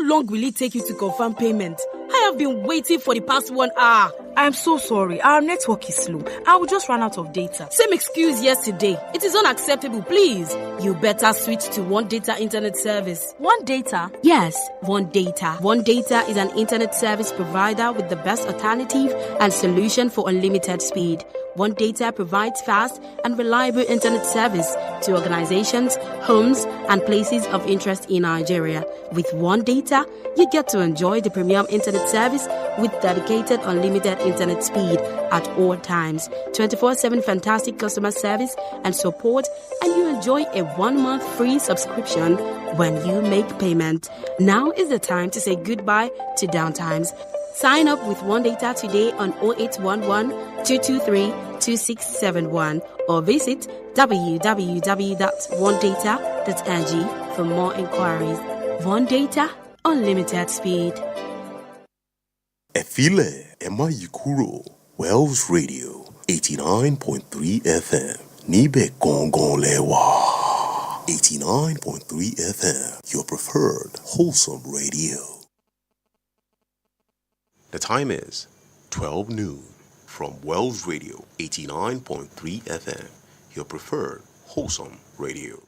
long will it take you to confirm payment? I have been waiting for the past 1 hour. I'm so sorry. Our network is slow. I will just run out of data. Same excuse yesterday. It is unacceptable, please. You better switch to One Data Internet Service. One Data? Yes, One Data. One Data is an internet service provider with the best alternative and solution for unlimited speed. One Data provides fast and reliable internet service to organizations, homes, and places of interest in Nigeria. With One Data, you get to enjoy the premium internet service with dedicated unlimited internet speed at all times, 24/7 fantastic customer service and support, and you enjoy a 1-month free subscription when you make payment. Now is the time to say goodbye to downtimes. Sign up with One Data today on 0811 223 2671 or visit www.onedata.ng for more inquiries. One Data, unlimited speed. Efile Emayikuro, Wells Radio, 89.3 FM. Nibe Gongon Lewa. 89.3 FM, your preferred wholesome radio. The time is 12 noon from Wells Radio, 89.3 FM, your preferred wholesome radio.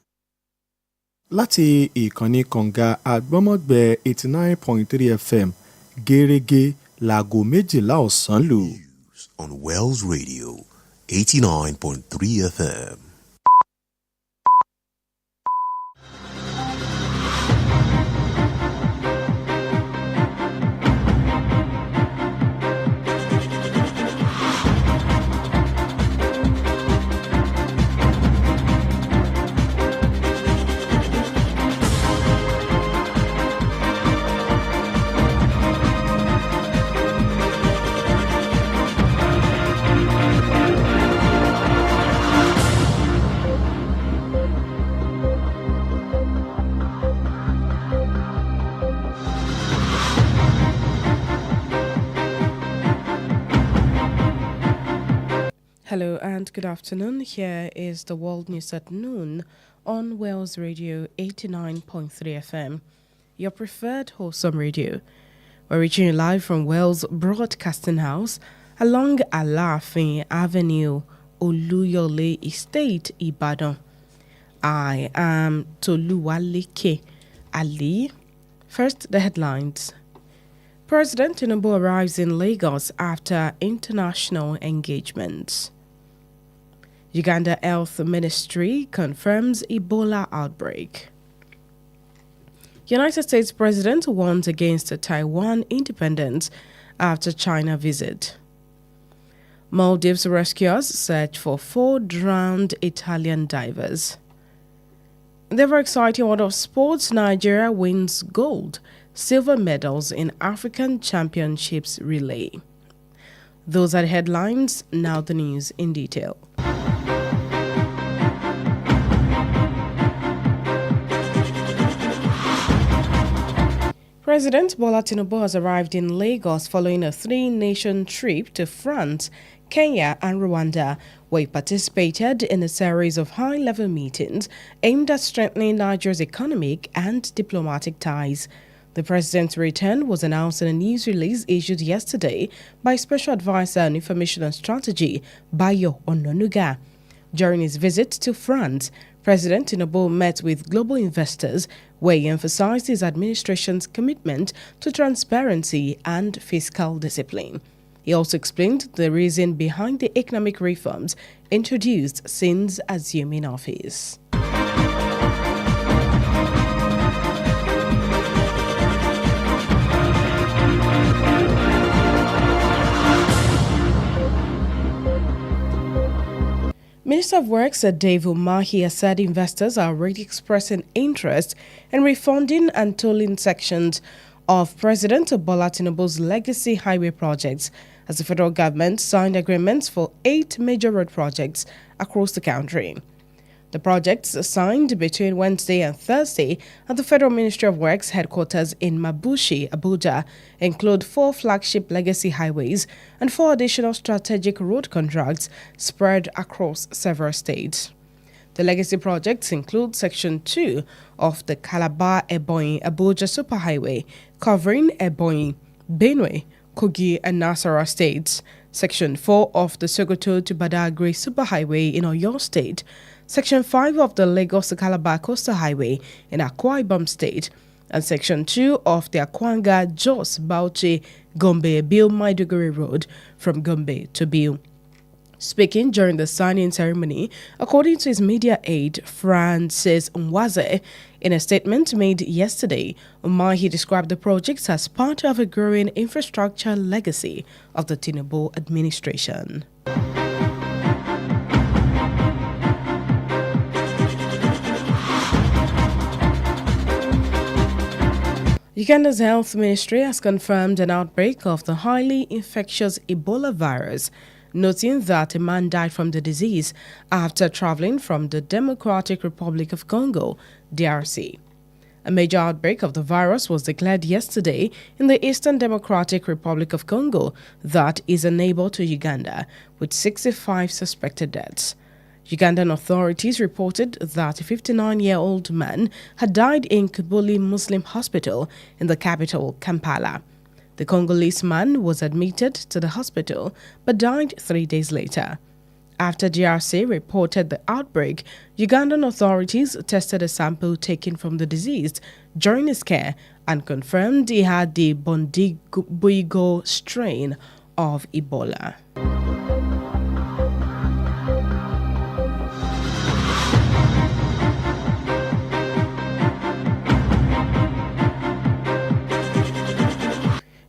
Láti ìkànnì kànga àgbọ́mọ̀gbẹ́ 89.3 FM gẹ́rẹ́gẹ́ láago 12 ọ̀sán lù. News on Wells Radio, 89.3 FM. Hello and good afternoon. Here is the World News at noon on Wells Radio 89.3 FM, your preferred wholesome radio. We're reaching you live from Wells Broadcasting House along Alafin Avenue, Oluyole Estate, Ibadan. I am Toluwaleke Ali. First, the headlines. President Tinubu arrives in Lagos after international engagements. Uganda Health Ministry confirms Ebola outbreak. United States President warns against Taiwan independence after China visit. Maldives rescuers search for 4 drowned Italian divers. In the very exciting world of sports, Nigeria wins gold, silver medals in African Championships relay. Those are the headlines, now the news in detail. President Bola Tinubu has arrived in Lagos following a 3-nation trip to France, Kenya and Rwanda, where he participated in a series of high-level meetings aimed at strengthening Nigeria's economic and diplomatic ties. The president's return was announced in a news release issued yesterday by Special Advisor on Information and Strategy, Bayo Ononuga. During his visit to France, President Tinubu met with global investors where he emphasized his administration's commitment to transparency and fiscal discipline. He also explained the reason behind the economic reforms introduced since assuming office. Minister of Works Dave Umahi has said investors are already expressing interest in refunding and tolling sections of President Bola Tinubu's legacy highway projects as the federal government signed agreements for 8 major road projects across the country. The projects signed between Wednesday and Thursday at the Federal Ministry of Works headquarters in Mabushi, Abuja, include 4 flagship legacy highways and 4 additional strategic road contracts spread across several states. The legacy projects include Section 2 of the Calabar-Ebonyi-Abuja Superhighway, covering Ebonyi, Benue, Kogi, and Nasarawa states. Section 4 of the Sokoto to Badagry Superhighway in Oyo State. Section 5 of the Lagos to Calabar Coastal Highway in Akwa Ibom State. And Section 2 of the Akwanga, Jos, Bauchi, Gombe, Biu Maiduguri Road from Gombe to Biu. Speaking during the signing ceremony, according to his media aide, Francis Nwaze, in a statement made yesterday, Umahi described the projects as part of a growing infrastructure legacy of the Tinubu administration. Uganda's health ministry has confirmed an outbreak of the highly infectious Ebola virus, noting that a man died from the disease after traveling from the Democratic Republic of Congo, DRC. A major outbreak of the virus was declared yesterday in the Eastern Democratic Republic of Congo, that is a neighbor to Uganda, with 65 suspected deaths. Ugandan authorities reported that a 59-year-old man had died in Kibuli Muslim Hospital in the capital, Kampala. The Congolese man was admitted to the hospital but died 3 days later. After DRC reported the outbreak, Ugandan authorities tested a sample taken from the deceased during his care and confirmed he had the Bondibuigo strain of Ebola.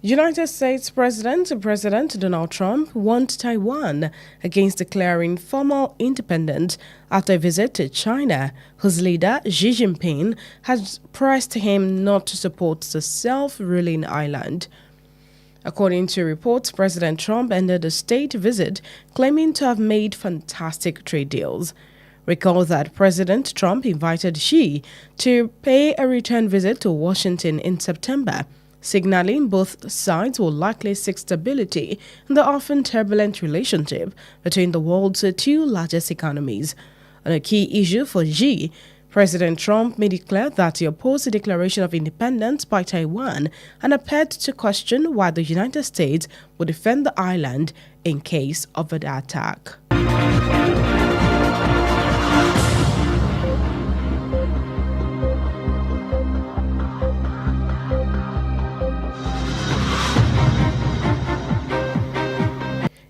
United States President Donald Trump warned Taiwan against declaring formal independence after a visit to China, whose leader Xi Jinping has pressed him not to support the self-ruling island. According to reports, President Trump ended the state visit claiming to have made fantastic trade deals. Recall that President Trump invited Xi to pay a return visit to Washington in September, signaling both sides will likely seek stability in the often turbulent relationship between the world's two largest economies. On a key issue for Xi, President Trump made it clear that he opposed the declaration of independence by Taiwan and appeared to question why the United States would defend the island in case of an attack.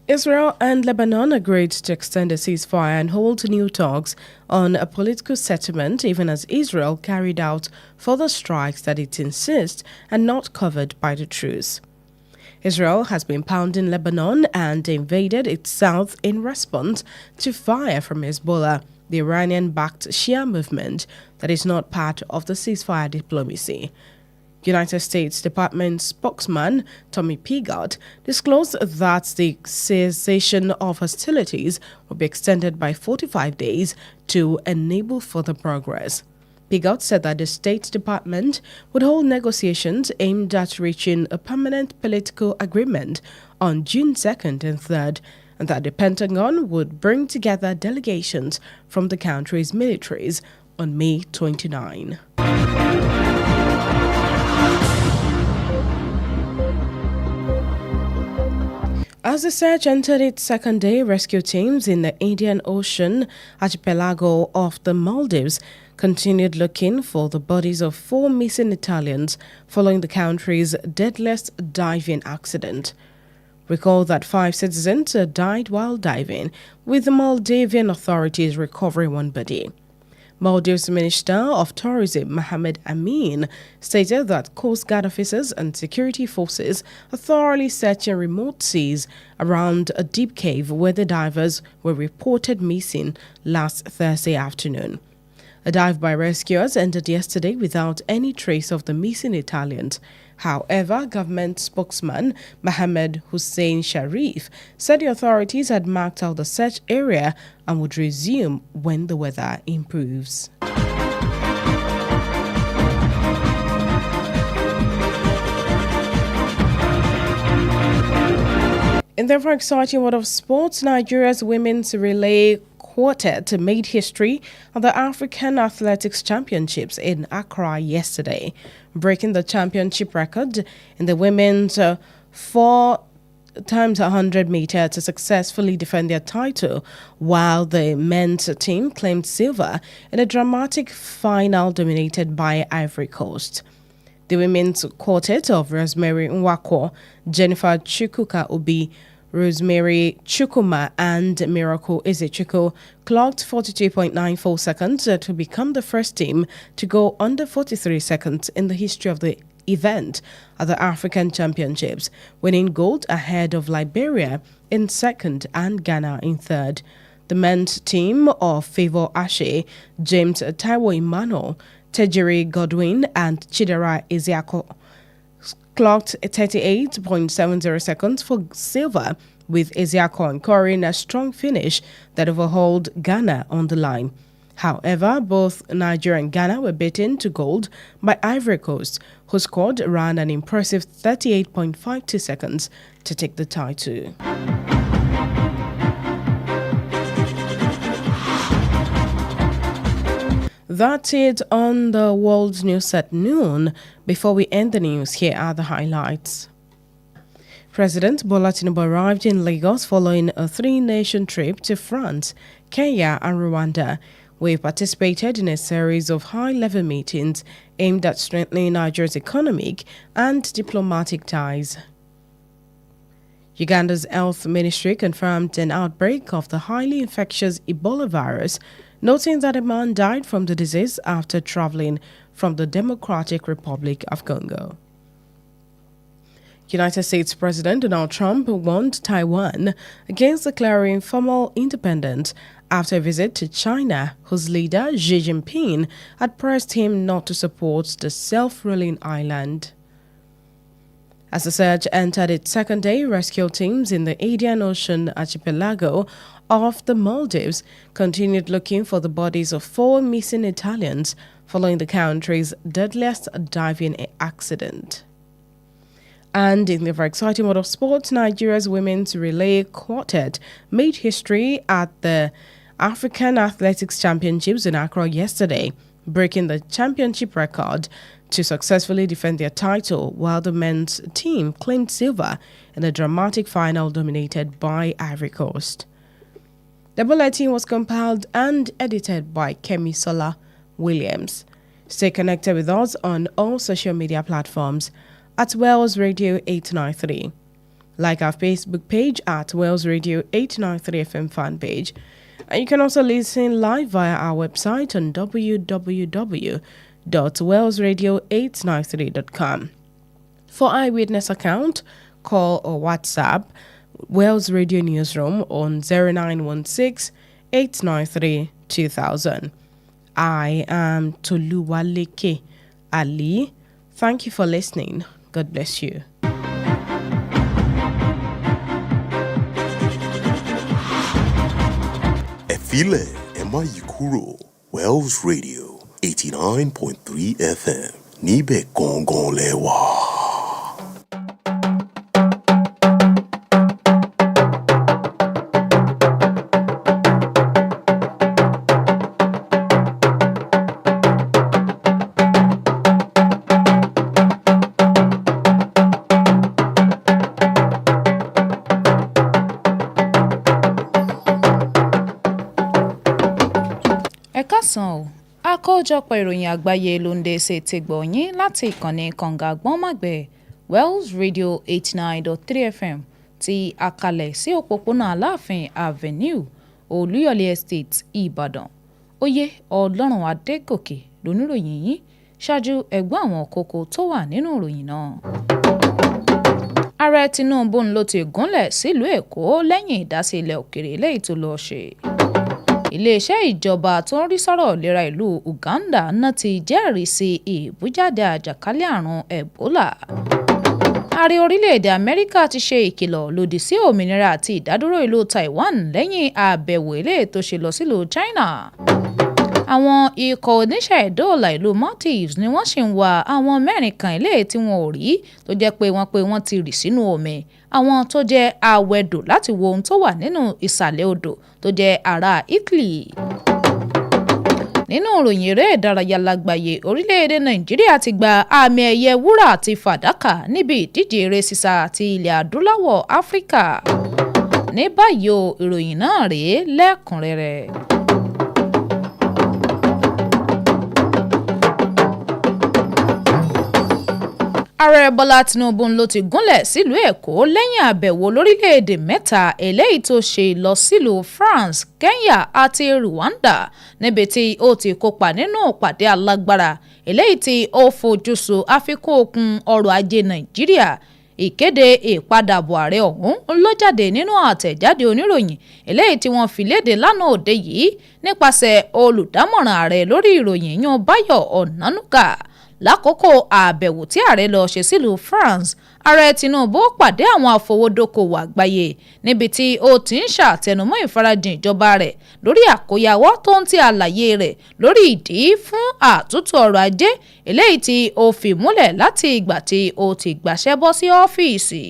Israel and Lebanon agreed to extend a ceasefire and hold new talks on a political settlement, even as Israel carried out further strikes that it insists are not covered by the truce. Israel has been pounding Lebanon and invaded its south in response to fire from Hezbollah, the Iranian-backed Shia movement that is not part of the ceasefire diplomacy. United States Department spokesman Tommy Pigott disclosed that the cessation of hostilities will be extended by 45 days to enable further progress. Pigott said that the State Department would hold negotiations aimed at reaching a permanent political agreement on June 2nd and 3rd, and that the Pentagon would bring together delegations from the country's militaries on May 29. As the search entered its second day, rescue teams in the Indian Ocean archipelago of the Maldives continued looking for the bodies of 4 missing Italians following the country's deadliest diving accident. Recall that 5 citizens died while diving, with the Maldivian authorities recovering 1 body. Maldives Minister of Tourism Mohammed Amin stated that Coast Guard officers and security forces are thoroughly searching remote seas around a deep cave where the divers were reported missing last Thursday afternoon. A dive by rescuers ended yesterday without any trace of the missing Italians. However, government spokesman Mohammed Hussein Sharif said the authorities had marked out the search area and would resume when the weather improves. In the very exciting world of sports, Nigeria's women's relay quartet made history at the African Athletics Championships in Accra yesterday, breaking the championship record in the women's 4 times 100 meter to successfully defend their title, while the men's team claimed silver in a dramatic final dominated by Ivory Coast. The women's quartet of Rosemary Nwako, Jennifer Chukwuka Obi, Rosemary Chukwuma and Miracle Ezechukwu clocked 42.94 seconds to become the first team to go under 43 seconds in the history of the event at the African Championships, winning gold ahead of Liberia in second and Ghana in third. The men's team of Favour Ashe, James Taiwo Emmanuel, Tejiri Godwin and Chidera Ezeako clocked 38.70 seconds for silver, with Ezeako encoring a strong finish that overhauled Ghana on the line. However, both Nigeria and Ghana were beaten to gold by Ivory Coast, whose squad ran an impressive 38.52 seconds to take the title. That's it on the World News at noon. Before we end the news, here are the highlights. President Bola Tinubu arrived in Lagos following a 3-nation trip to France, Kenya and Rwanda, where he participated in a series of high-level meetings aimed at strengthening Nigeria's economic and diplomatic ties. Uganda's health ministry confirmed an outbreak of the highly infectious Ebola virus, noting that a man died from the disease after traveling from the Democratic Republic of Congo. United States President Donald Trump warned Taiwan against declaring formal independence after a visit to China, whose leader Xi Jinping had pressed him not to support the self-ruling island. As the search entered its second day, rescue teams in the Indian Ocean archipelago of the Maldives continued looking for the bodies of 4 missing Italians following the country's deadliest diving accident. And in the very exciting world of sports, Nigeria's women's relay quartet made history at the African Athletics Championships in Accra yesterday, breaking the championship record to successfully defend their title, while the men's team claimed silver in a dramatic final dominated by Ivory Coast. The bulletin was compiled and edited by Kemi Sola Williams. Stay connected with us on all social media platforms at Wells Radio 893. Like our Facebook page at Wells Radio 893 FM fan page. And you can also listen live via our website on www.wellsradio893.com. For eyewitness account, call or WhatsApp Wells Radio Newsroom on 0916 893 2000. I am Toluwaleke Ali. Thank you for listening. God bless you. Efile Emayikuro, Wells Radio 89.3 FM. Nibe Gongon Lewa. Àkójọpọ̀ ìròyìn àgbáyé ló ń dé sí ti gbọ̀nyìn láti ìkànnì kànga àgbọ̀nmágbẹ̀ Wells Radio 89.3 FM ti àkàlẹ̀ sí òpópónà Aláàfin Avenue Olúyọ̀lé Estate Ìbàdàn. Oyè Ọlọ́run Adégòkè lóníròyìn yìí, ṣáájú ẹ̀gbọ́n àwọn kókó tó wà nínú ìròyìn náà. Ààrẹ Tinubu ló ti gúnlẹ̀ sílùú Èkó lẹ́yìn ìdásí ilẹ̀ òkèrè eléyìí tó lọ ṣe. Iléeṣẹ́ ìjọba tó ń rí sọ́rọ̀ ìlera ìlú Uganda náà ti jẹ́rìí sí ìbújáde àjàkálẹ̀ àrùn Ebola. Ààrẹ orílẹ̀-èdè Amẹ́ríkà ti ṣe ìkìlọ̀ lòdì sí òmìnira àti ìdádúró ìlú Taiwan lẹ́yìn àbẹ̀wò eléyìí tó ṣe lọ sílùú China. àwọn ikọ̀ oníṣẹ́ ìdóòlà ìlú Maldives ni wọ́n sì ń wá àwọn mẹ́rin kan ilé tí wọn ò rí tó jẹ́ pé wọ́n ti rì sínú omi àwọn tó jẹ́ awẹ́dò láti wo ohun tó wà nínú ìsàlẹ̀ odò tó jẹ́ ará Italy. Nínú ìròyìn eré ìdárayá lágbàáyé orílẹ̀-èdè Nàìjíríà ti gba àmì ẹ̀yẹ wúrà àti fàdákà níbi ìdíje eré sísá ti ilẹ̀ adúláwọ̀ Áfíríkà. Ní báyìí o ìròyìn náà rèé lẹ́kùnrẹ́rẹ́. Ààrẹ Bọ́lá Tinubu ló ti gúnlẹ̀ sílùú Èkó lẹ́yìn àbẹ̀wò lórílẹ̀‐èdè mẹ́ta eléyìí tó ṣe lọ sílùú France, Kenya àti Rwanda níbi tí ó ti kópa nínú ìpàdé alágbára eléyìí tí ó fojúsùn àfikún okun ọrọ̀ ajé Nàìjíríà. Ìkéde ìpadàbọ̀ ààrẹ ọ̀hún ló jáde nínú àtẹ̀jáde oníròyìn eléyìí tí wọ́n fi léde lánàá òde yìí nípasẹ̀ olùdámọ̀ràn ààrẹ lórí ìròyìn yan Báyọ̀ Ọ̀nánúgà. Lákòókò àbẹ̀wò tí ààrẹ lọ ṣe sílùú France, ààrẹ Tinubu pàdé àwọn afowódókòwò àgbáyé níbi tí ó ti ń ṣàtẹnumọ́ ìfarajìn ìjọba rẹ̀ lórí àkóyawọ́ tó ń ti àlàyé rẹ̀ lórí ìdí fún àtúntò ọrọ̀ ajé eléyìí tí ó fi múlẹ̀ láti ìgbà tí ó ti gbàṣẹ́ bọ́ sí ọ́fíìsì.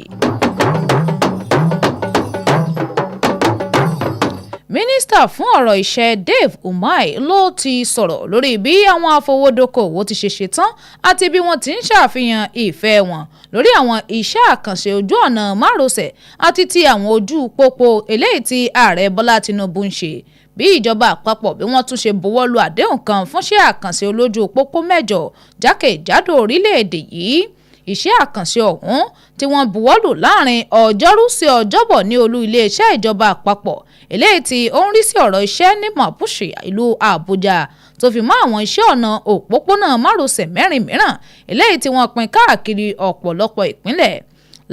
Mínísítà fún ọ̀rọ̀ iṣẹ́ Dave Umahi ló ti sọ̀rọ̀ lórí bí àwọn afowódókòwò ti ṣe ṣetán àti bí wọ́n ti ń ṣàfihàn ìfẹ́ wọn lórí àwọn iṣẹ́ àkànṣe ojú ọ̀nà márosẹ̀ àti ti àwọn ojú pópó eléyìí tí ààrẹ Bọ́lá Tinubu ń ṣe. Bí ìjọba àpapọ̀ bí wọ́n tún ṣe buwọ́lu àdéhùn kan fúnṣẹ́ àkànṣe olójú pópó 8 jákèjádò orílẹ̀-èdè yìí. Iṣẹ́ àkànṣe ọ̀hún tí wọ́n buwọ́lù láàrin ọjọ́rú sí ọjọ́bọ̀ ní olú iléeṣẹ́ ìjọba àpapọ̀ eléyìí tí ó ń rí sí ọ̀rọ̀ iṣẹ́ ní Mabushi ìlú Àbújá tó fi mọ́ àwọn iṣẹ́ ọ̀nà òpópónà márosẹ̀ 4 mìíràn eléyìí tí wọ́n pín káàkiri ọ̀pọ̀lọpọ̀ ìpínlẹ̀.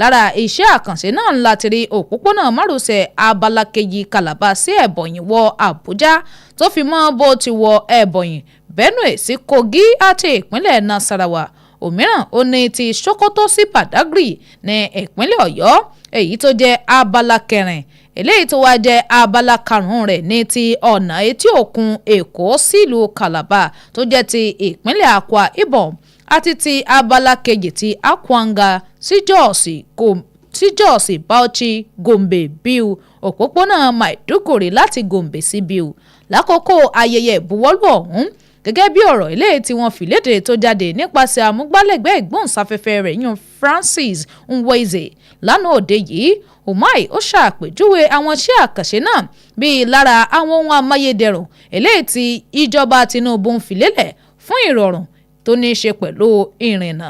Lára iṣẹ́ àkànṣe náà láti rí òpópónà márosẹ̀ abala kejì Calabar sí Ebonyi wọ Àbújá tó fi mọ́ bó ti wọ Ebonyi, Benue sí Kogi àti ìpínlẹ̀ Nasarawa. Òmíràn ó ní ti Sokoto sí Badagry ní ìpínlẹ̀ Ọ̀yọ́ èyí tó jẹ́ abala 4 eléyìí tó wá jẹ́ abala 5 rẹ̀ ní ti ọ̀nà etí òkun Èkó sílùú Calabar tó jẹ́ ti ìpínlẹ̀ Akwa Ibom àti ti abala kejì ti Akwanga sí Jos Bauchi Gombe Biu òpópónà Maiduguri láti Gombe sí Biu. Lákòókò ayẹyẹ ìbuwọ́lù ọ̀hún gẹ́gẹ́ bí ọ̀rọ̀ ilé tí wọ́n fi léde tó jáde nípasẹ̀ amúgbálẹ́gbẹ̀ẹ́ ìgbóhùnsáfẹ́fẹ́ rẹ̀ yan Francis Nweze lánàá òde yìí, Umahi ó ṣàpèjúwe àwọn iṣẹ́ àkànṣe náà bíi lára àwọn ohun amáyédẹrùn eléyìí tí ìjọba Tinubu ń fi lélẹ̀ fún ìrọ̀rùn tó ní í ṣe pẹ̀lú ìrìnnà.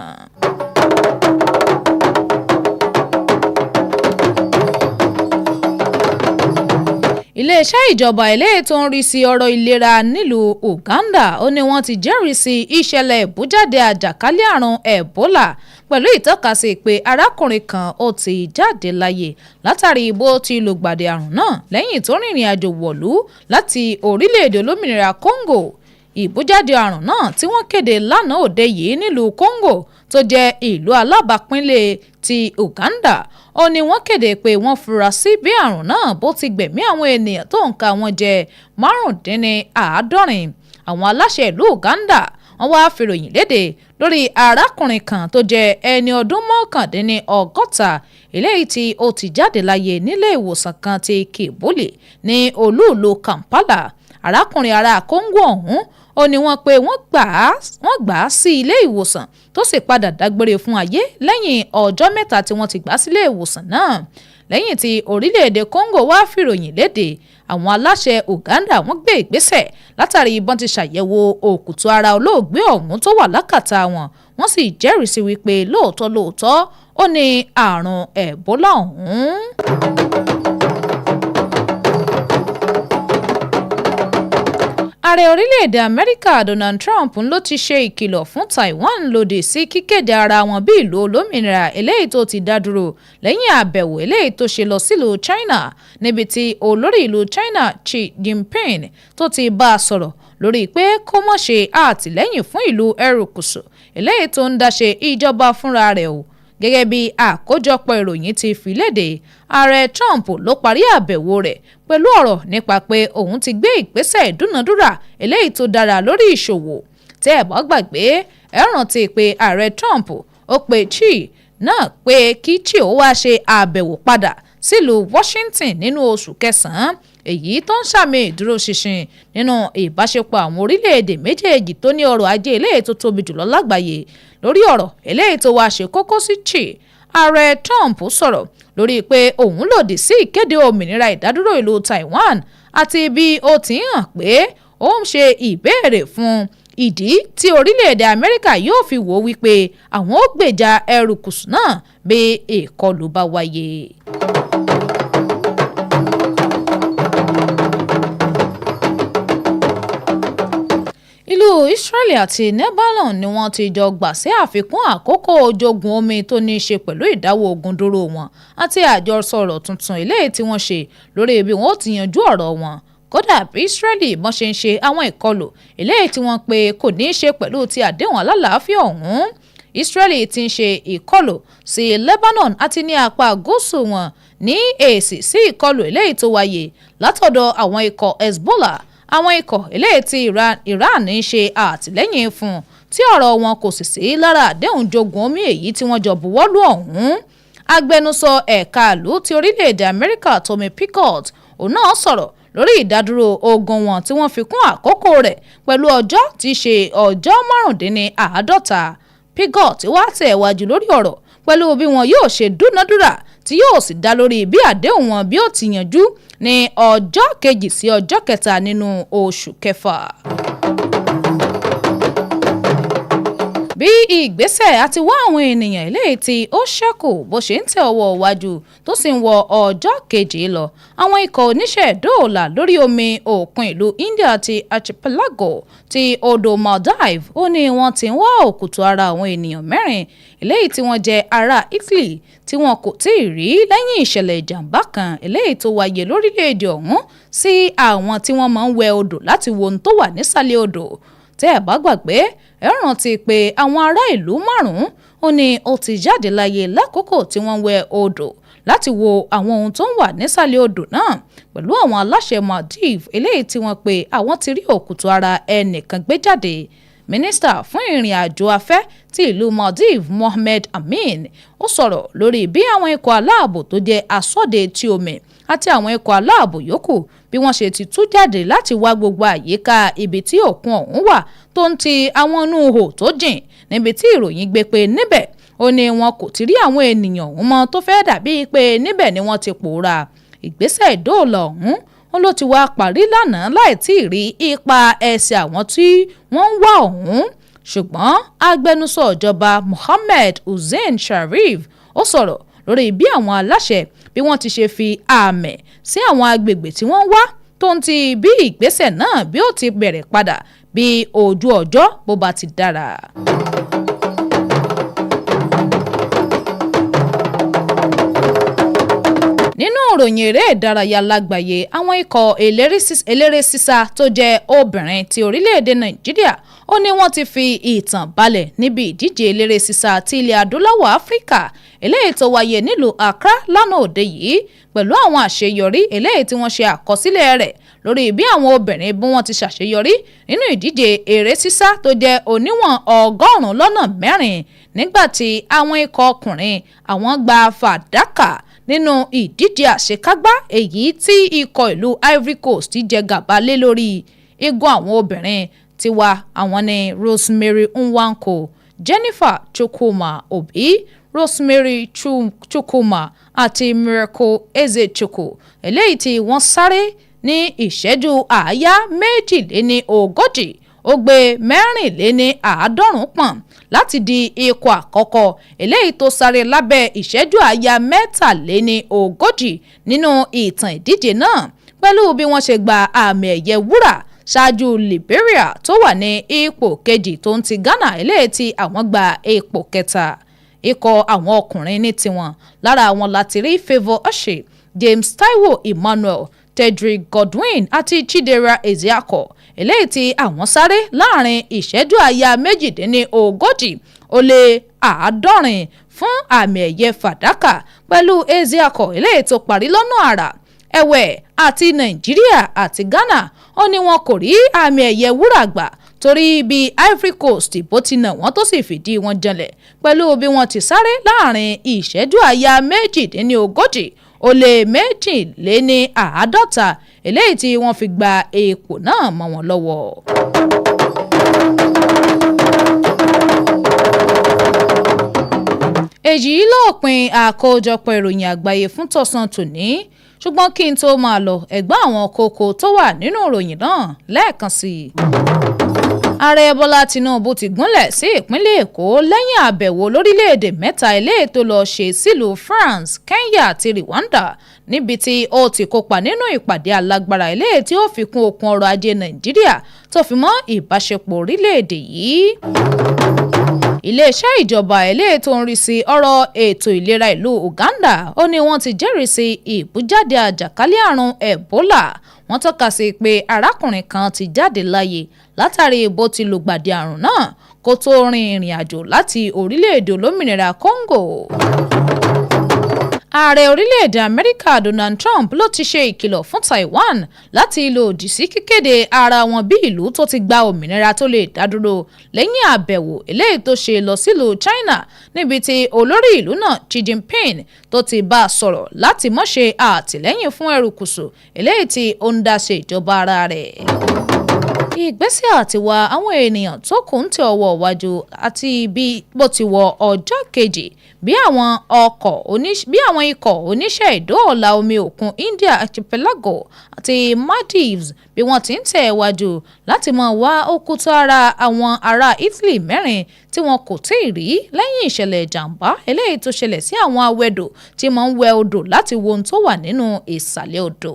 Iléeṣẹ́ ìjọba eléyìí tó ń rí sí ọ̀rọ̀ ìlera nílùú Uganda ó ní wọ́n ti jẹ́rìí sí ìṣẹ̀lẹ̀ ìbújáde àjàkálẹ̀ àrùn Ebola pẹ̀lú ìtọ́kasí pé arákùnrin kan ó ti jáde láyé látàrí bó ti lùgbàdì àrùn náà lẹ́yìn tó rìnrìn àjò wọ̀lú láti orílẹ̀-èdè olómìnira Congo. Ìbújáde àrùn náà tí wọ́n kéde lánàá òde yìí nílùú Congo tó jẹ́ ìlú alábàápínlẹ̀ ti Uganda ó ní wọ́n kéde pé wọ́n fura sí bí àrùn náà bó ti gbẹ̀mí àwọn ènìyàn tó ń ka wọn jẹ́ 75. Àwọn aláṣẹ ìlú Uganda wọ́n wá fìròyìn léde lórí arákùnrin kan tó jẹ́ ẹni ọdún 69 eléyìí tí ó ti jáde láyé nílé ìwòsàn kan ti Kibuli ní olú-ìlú Kampala. Arákùnrin ará Congo ọ̀hún ó ní wọ́n pé wọ́n gbà á sí ilé ìwòsàn tó sì padà dágbére fún ayé lẹ́yìn ọjọ́ 3 tí wọ́n ti gbà sílé ìwòsàn náà. Lẹ́yìn tí orílẹ̀-èdè Congo wá fìròyìn léde, àwọn aláṣẹ Uganda wọ́n gbé ìgbésẹ̀ látàrí ìbọn ti ṣàyẹ̀wò òkùtù ara olóògbé ọ̀hún tó wà lákàtà wọn, wọ́n sì jẹ́rìí sí wípé lóòótọ́ ó ní àrùn Ebola ọ̀hún. Ààrẹ orílẹ̀-èdè Amẹ́ríkà Donald Trump ló ti ṣe ìkìlọ̀ fún Taiwan lòdì sí kíkéde ara wọn bí ìlú olómìnira eléyìí tó ti dá dúró lẹ́yìn àbẹ̀wò eléyìí tó ṣe lọ sílùú China níbi tí olórí ìlú China Xi Jinping tó ti bá a sọ̀rọ̀ lórí pé kó má ṣe àtìlẹ́yìn fún ìlú erékùṣù eléyìí tó ń dáṣe ìjọba fúnra rẹ̀ o gẹ́gẹ́ bí àkójọpọ̀ ìròyìn ti fi léde ààrẹ Trump ló parí àbẹ̀wò rẹ̀ pẹ̀lú ọ̀rọ̀ nípa pé òun ti gbé ìgbésẹ̀ ìdúnadúrà eléyìí tó dára lórí ìṣòwò tẹ́ ẹ bá gbàgbé ẹ rántí pé ààrẹ Trump ó pe Xi náà pé kí Xi ó wá ṣe àbẹ̀wò padà sílùú Washington nínú oṣù kẹsàn-án èyí tó ń sàmì ìdúróṣinṣin nínú ìbáṣepọ̀ àwọn orílẹ̀-èdè méjèèjì tó ní ọrọ̀ ajé eléyìí tó tóbi jùlọ lágbàáyé lórí ọ̀rọ̀ eléyìí tó wá ṣe kókó sí Xi ààrẹ Trump sọ̀rọ̀ lórí pé òun lòdì sí ìkéde òmìnira ìdádúró ìlú Taiwan àti bí ó ti hàn pé ó ń ṣe ìbéèrè fún ìdí tí orílẹ̀-èdè Amẹ́ríkà yóò fi wò wípé àwọn ó gbèjà erékùṣù náà bí ìkọlù bá wáyé. ìlú Israeli àti Lebanon ni wọ́n ti jọ gbà sí àfikún àkókò ojogun omi tó ní í ṣe pẹ̀lú ìdáwọ́ ogun dúró wọn àti àjọsọ̀rọ̀ tuntun eléyìí tí wọ́n ṣe lórí bí wọ́n ó ti yanjú ọ̀rọ̀ wọn kódà bí Israeli bọ́n ṣe ń ṣe àwọn ìkọlù eléyìí tí wọ́n pe kò ní í ṣe pẹ̀lú ti àdéhùn alálàáfíà ọ̀hún Israeli ti ń ṣe ìkọlù sí Lebanon àti ní apá gúúsù wọn ní èsì sí ìkọlù eléyìí tó wáyé látọ̀dọ̀ àwọn ikọ̀ Hezbollah àwọn ikọ̀ eléyìí tí Iran ń ṣe àtìlẹ́yìn fún tí ọ̀rọ̀ wọn kò sì sí lára àdéhùn jogun omi èyí tí wọ́n jọ buwọ́lù ọ̀hún agbẹnusọ ẹ̀ka ìlú ti orílẹ̀-èdè Amẹ́ríkà Tommy Pickett òun náà sọ̀rọ̀ lórí ìdádúró ogun wọn tí wọ́n fi kún àkókò rẹ̀ pẹ̀lú ọjọ́ tí í ṣe ọjọ́ márùndínláàádọ́ta Pickett wá tẹ̀ wájú lórí ọ̀rọ̀ pẹ̀lú bí wọn yóò ṣe dúnadúrà tí yóò sì dá lórí bí àdéhùn wọn bí ó ti yanjú ní ọjọ́ kejì sí ọjọ́ kẹta nínú oṣù kẹfà. bí ìgbésẹ̀ àti wá àwọn ènìyàn eléyìí tí ó ṣẹ́kù bó ṣe ń tẹ ọwọ́ iwájú tó sì ń wọ ọjọ́ kejì lọ àwọn ikọ̀ oníṣẹ́ dóòlà lórí omi òkun ìlú India ti archipelago ti odò Maldives ó ní wọ́n ti ń wá òkùtù ara àwọn ènìyàn mẹ́rin eléyìí tí wọ́n jẹ́ ará Italy tí wọn kò tí ì rí lẹ́yìn ìṣẹ̀lẹ̀ ìjàmbá kan eléyìí tó wáyé lórílẹ̀‐èdè ọ̀hún sí àwọn tí wọ́n máa ń wẹ odò láti wo ohun tó wà nísàlẹ̀ odò tẹ́ ẹ̀ bá gbàgbé ẹ rántí pé àwọn ará ìlú márùn-ún ó ní ó ti jáde láyé lákòókò tí wọ́n wẹ odò láti wo àwọn ohun tó ń wà nísàlẹ̀ odò náà pẹ̀lú àwọn aláṣẹ Maldives eléyìí tí wọ́n pe àwọn ti rí òkùtù ara ẹnìkan gbé jáde mínísítà fún ìrìn àjò afẹ́ ti ìlú Maldives Mohammed Amin ó sọ̀rọ̀ lórí bí àwọn ikọ̀ aláàbò tó jẹ́ asọ́de tí omi àti àwọn ikọ̀ aláàbò yòókù bí wọ́n ṣe ti tú jáde láti wá gbogbo àyíká ibi tí òkun ọ̀hún wà tó ń ti àwọn inú ihò tó jìn níbi tí ìròyìn gbé pé níbẹ̀ ó ní wọn kò ti rí àwọn ènìyàn ọ̀hún mọ́ tó fẹ́ dàbí pé níbẹ̀ ni wọ́n ti pòórá ìgbésẹ̀ ìdóòlà ọ̀hún ó ló ti wá parí lánàá láì tí ì rí ipa ẹsẹ̀ àwọn tí wọ́n ń wá ọ̀hún ṣùgbọ́n agbẹnusọ ìjọba Mohammed Hussein Sharif ó sọ̀rọ̀ lórí bí àwọn aláṣẹ bí wọ́n ti ṣe fi àmẹ̀ sí àwọn agbègbè tí wọ́n wá tó ń ti bí ìgbésẹ̀ náà bí ó ti bẹ̀rẹ̀ padà bí ojú ọjọ́ bó bá ti dára. nínú ìròyìn eré ìdárayá lágbàáyé àwọn ikọ̀ eléré sísá tó jẹ́ obìnrin ti orílẹ̀-èdè Nàìjíríà ó ní wọ́n ti fi ìtàn balẹ̀ níbi ìdíje eléré sísá ti ilẹ̀ adúláwọ̀ Áfíríkà eléyìí tó wáyé nílùú Accra lánàá òde yìí pẹ̀lú àwọn àṣeyọrí eléyìí tí wọ́n ṣe àkọsílẹ̀ rẹ̀ lórí bí àwọn obìnrin bí wọ́n ti ṣàṣeyọrí nínú ìdíje eré sísá tó jẹ́ oníwọ̀n 100 nígbà tí àwọn ikọ̀ ọkùnrin àwọn gba fàdákà nínú ìdíje àṣekágbá èyí tí ikọ̀ ìlú Ivory Coast ti jẹ gàba lé lórí igun àwọn obìnrin tiwa àwọn ni Rosemary Nwanko, Jennifer Chukwuma Obi, Rosemary Chukwuma àti Miracle Ezechukwu eléyìí tí wọ́n sáré ní ìṣẹ́jú àáyá 42 ó gbé 54 pọ̀n láti di ikọ̀ àkọ́kọ́ eléyìí tó sáré lábẹ́ ìṣẹ́jú àáyá 43 nínú ìtàn ìdíje náà pẹ̀lú bí wọ́n ṣe gba àmì ẹ̀yẹ wúrà ṣáájú Liberia tó wà ní ipò kejì tó ń ti Ghana eléyìí tí àwọn gba ipò kẹta ikọ̀ àwọn ọkùnrin ní tiwọn lára àwọn láti rí Favour Ashe, James Taiwo Emmanuel, Tedrick Godwin àti Chidera Ezeako eléyìí tí àwọn sáré láàrin ìṣẹ́jú àáyá 38 ó lé 70 fún àmì ẹ̀yẹ fàdákà pẹ̀lú Ezeaco eléyìí tó parí lọ́nà àrà. Ẹ̀wẹ̀ àti Nàìjíríà àti Ghana ó ní wọn kò rí àmì ẹ̀yẹ wúrà gbà torí bí Ivory Coast bó ti nà wọ́n tó sì fìdí wọn janlẹ̀ pẹ̀lú bí wọ́n ti sáré láàrin ìṣẹ́jú àyà 48 ó lé 52 eléyìí tí wọ́n fi gba ipò náà mọ́ wọn lọ́wọ́. èyí lópin àkójọpọ̀ ìròyìn àgbáyé fún tọ̀sán tòní ṣùgbọ́n kí n tó máa lọ ẹ̀gbọ́n àwọn kókó tó wà nínú ìròyìn náà lẹ́ẹ̀kan sí i. Ààrẹ Bọ́lá Tinubu ti gúnlẹ̀ sí ìpínlẹ̀ Èkó lẹ́yìn àbẹ̀wò lórílẹ̀‐èdè mẹ́ta eléyìí tó lọ ṣe sílùú France, Kenya àti Rwanda níbi tí ó ti kópa nínú ìpàdé alágbára eléyìí tí ó fi kún okun ọrọ̀ ajé Nàìjíríà tó fi mọ́ ìbáṣepọ̀ orílẹ̀‐èdè yìí. Iléeṣẹ́ ìjọba eléyìí tó ń rí sí ọ̀rọ̀ ètò ìlera ìlú Uganda ó ní wọ́n ti jẹ́rìí sí ìbújáde àjàkálẹ̀ àrùn Ebola. Wọ́n tọ́ka sí pé arákùnrin kan ti jáde láyé látàrí bó ti lùgbàdì àrùn náà kó tó rin ìrìn àjò láti orílẹ̀-èdè olómìnira Congo. Ààrẹ orílẹ̀-èdè Amẹ́ríkà Donald Trump ló ti ṣe ìkìlọ̀ fún Taiwan láti lòdì sí kíkéde ara wọn bí ìlú tó ti gba òmìnira tó lè dádúró lẹ́yìn àbẹ̀wò eléyìí tó ṣe lọ sílùú China níbi tí olórí ìlú náà Xi Jinping tó ti bá a sọ̀rọ̀ láti má ṣe àtìlẹ́yìn fún erékùṣù eléyìí tí ó ń dá ṣe ìjọba ara rẹ̀. Ìgbésẹ̀ àti wá àwọn ènìyàn tó kù ń tẹ ọwọ́ iwájú àti bí bó ti wọ ọjọ́ kejì bí àwọn ikọ̀ oníṣẹ́ ìdóòlà omi òkun India archipelago àti Maldives bí wọ́n ti ń tẹ̀ wájú láti máa wá òkúta ara àwọn ará Italy 4 tí wọn kò tí ì rí lẹ́yìn ìṣẹ̀lẹ̀ ìjàmbá eléyìí tó ṣẹlẹ̀ sí àwọn awẹ́dò tí máa ń wẹ odò láti wo ohun tó wà nínú ìsàlẹ̀ odò.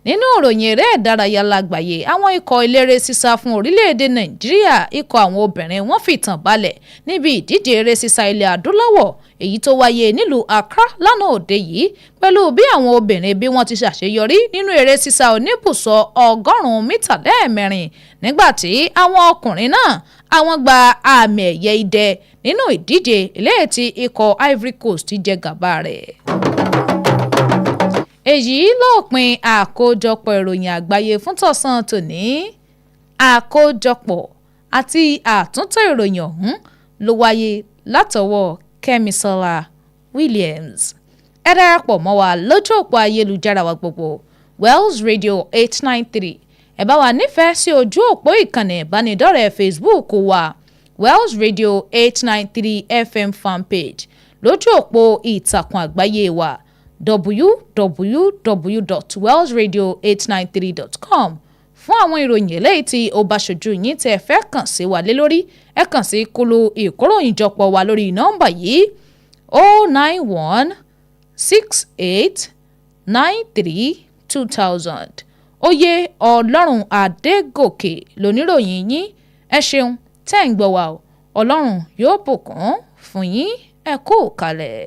Nínú ìròyìn eré ìdárayá lágbàáyé àwọn ikọ̀ eléré sísá fún orílẹ̀-èdè Nàìjíríà ikọ̀ àwọn obìnrin wọ́n fìtàn balẹ̀ níbi ìdíje eré sísá ilẹ̀ adúláwọ̀ èyí tó wáyé nílùú Accra lánàá òde yìí pẹ̀lú bí àwọn obìnrin bí wọ́n ti ṣàṣeyọrí nínú eré sísá oníbùsọ̀ 100 mítà lẹ́ẹ̀mẹrin nígbà tí àwọn ọkùnrin náà àwọn gba àmì ẹ̀yẹ idẹ nínú ìdíje eléyìí tí ikọ̀ Ivory Coast jẹ gàba rẹ̀. Èyí lópin àkójọpọ̀ ìròyìn àgbáyé fún tọ̀sán tòní. Àkójọpọ̀ àti àtúntò ìròyìn ọ̀hún ló wáyé látọwọ́ Kẹ́misọ́lá Williams. Ẹ darapọ̀ mọ́ wa lójú òpó ayélujára wa gbogbo Wells Radio 893. Ẹ bá wa nífẹ̀ẹ́ sí ojú òpó ìkànnì ìbánidọ́rẹ̀ẹ́ Facebook wa Wells Radio 893 FM fanpage lójú òpó ìtàkùn àgbáyé wa www.wellsradio893.com fún àwọn ìròyìn eléyìí tí ó bá ṣojú yín tẹ́ ẹ fẹ́ kàn sí wa lé lórí ẹ kàn sí kúlù ìkóròyìnjọpọ̀ wa lórí nọ́mbà yìí 09168932000. Oyè Ọlọ́run Adégòkè lóníròyìn yín ẹ ṣeun tẹ́ ń gbọ́ wa o Ọlọ́run yóò bùkún fún yín ẹ kú kalẹ̀.